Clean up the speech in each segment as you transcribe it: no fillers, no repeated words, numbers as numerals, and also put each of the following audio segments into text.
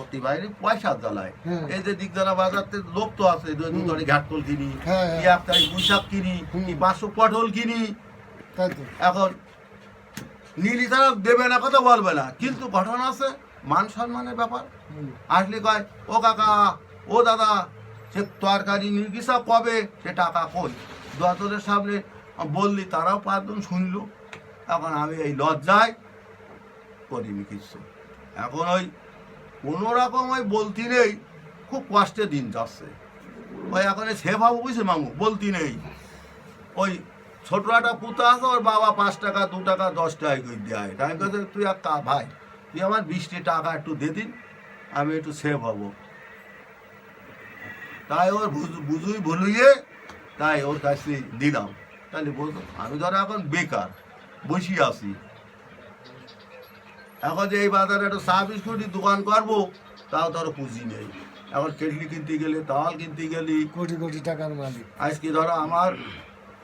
করতে পারিনি পয়সার জ্বালায়। এই যে দিকজানা বাজারতে লোক তো আছে, দুধরে ঘাটতল কিনি, কি একটা পুঁইশাক কিনি, কি 500 পটল কিনি। এখন নীলি তারা দেবে না, কথা বলবে না, কিন্তু ঘটনা আছে মান সম্মানের ব্যাপার। আসলে কয় ও কাকা, ও দাদা, সে তরকারি নির্গিসা কবে, সে টাকা কই। দোয়াতদের সামনে বললি তারাও 5 জন শুনলো। এখন আমি এই লজ্জায় করিনি কিছু। এখন ওই কোনোরকম ওই বলতি নেই, খুব কষ্টে দিন যাচ্ছে। ওই এখন সে ভাবো বুঝছে মামু, বলতি নেই। ওই ছোটো একটা পুতা আছে, ওর বাবা 5 টাকা 2 টাকা 10 টাকা করে দেয়। আমি কাছে তুই এক ভাই, তুই আমার 20টি টাকা একটু দে দিন, আমি একটু সেভ হবো। তাই ওর বুঝুই ভুলুইয়ে তাই ওর কাছে দিলাম। তাহলে বলতো আমি ধরো এখন বেকার বসে আছি, এখন যে এই বাজারে একটা চা বিস্কুটের দোকান করবো, তাও ধরো পুঁজি নেই। এখন কেটলি কিনতে গেলে, তাল কিনতে গেলি, কোটি কোটি টাকার মালিক। আজকে ধরো আমার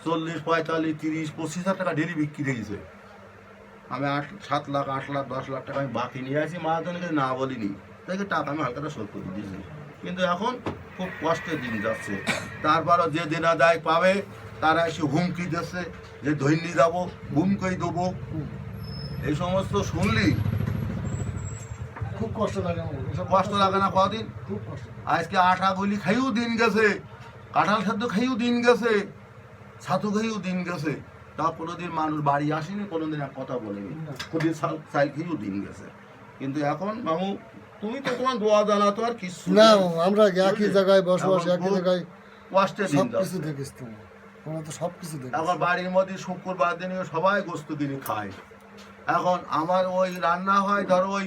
40, 45, 30, 25,000 টাকা ডেলি বিক্রি হয়েছে। আমি 7 লাখ 8 লাখ 10 লাখ টাকা আমি বাকি নিয়ে আসি, মহাজনকে না বলিনি, দেখে টাকা আমি হালকাটা শোধ করে দিয়েছি। কিন্তু এখন খুব কষ্টের দিন যাচ্ছে। তারপরও যে দেনাদায় পাবে তারা এসে হুমকি দিচ্ছে যে ধৈর্য যাবো, হুমকই দেবো। এই সমস্ত শুনলি খুব কষ্ট লাগে। কষ্ট লাগে না কদিন? খুব কষ্ট। আজকে আটা গুলি খাইও দিন গেছে, কাঁঠাল খাদ্য খাইও দিন গেছে, ছাতু খাইও দিন গেছে। তা কোনোদিন মানুষ বাড়ি আসেনি, কোনোদিন এক কথা বলেনি, খুবই চাল খেয়েও দিন গেছে। কিন্তু এখন মামু তুমি তো তোমার দোয়া জানা তো আর কিছু না, আমরা একই জায়গায় বসবাস, একই জায়গায় কষ্টের দিন সবকিছু দেখিস তুমি, তোমরা তো সবকিছু দেখিস। এখন বাড়ির মধ্যে শুক্রবার দিনে সবাই গোস্ত কিনে খায়। এখন আমার ওই রান্না হয় ধরো ওই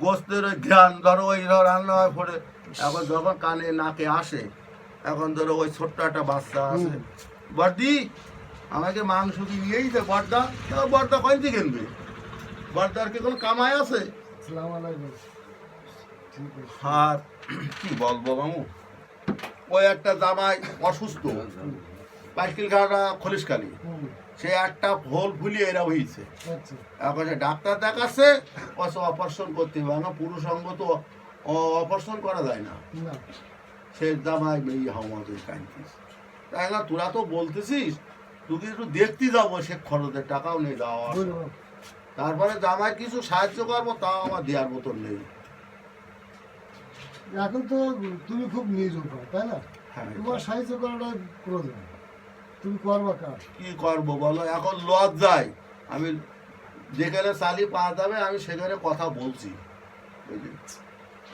গোস্তের ওই ঘ্রাণ, ধরো ওই রান্না হয় পরে, এখন যখন কানে নাকে আসে, এখন ধরো ওই ছোট্ট একটা বাচ্চা আছে, বর্দি আমাকে মাংস কি নিয়েই দে বর্দা। বর্দা কয়টি কিনবে? বর্দার কি কোনো কামাই আছে? আসসালামু আলাইকুম। ঠিক আছে। আর কি বলবো মামু, ওই একটা জামাই অসুস্থ, বাইকেল গাড়া খলিশকালি, সে একটা হোল ফুলিয়ে এরা হয়েছে। আচ্ছা। এখন সে ডাক্তার দেখাচ্ছে, অপারেশন করতে হবে না, পুরুষ অঙ্গ তো অপারেশন করা যায় না। না। সে জামাই মেয়ে আমাদের কাঁদছিস। তাই না, তোরা তো বলতেছিস তুই একটু দেখতে যাবো, সে খরচের টাকাও নেই যাওয়া। তারপরে জামাই কিছু সাহায্য করবো, তাও আমার দেওয়ার মতন নেই। এখন তো তুমি খুব নির্ভর, তাই না? হ্যাঁ, তোমার সাহায্য করাটা প্রয়োজন, তুমি করবা কাজ। কি করবো বলো, এখন লজ্জায় আমি যেখানে চালি পাওয়া যাবে আমি সেখানে কথা বলছি, বুঝলি।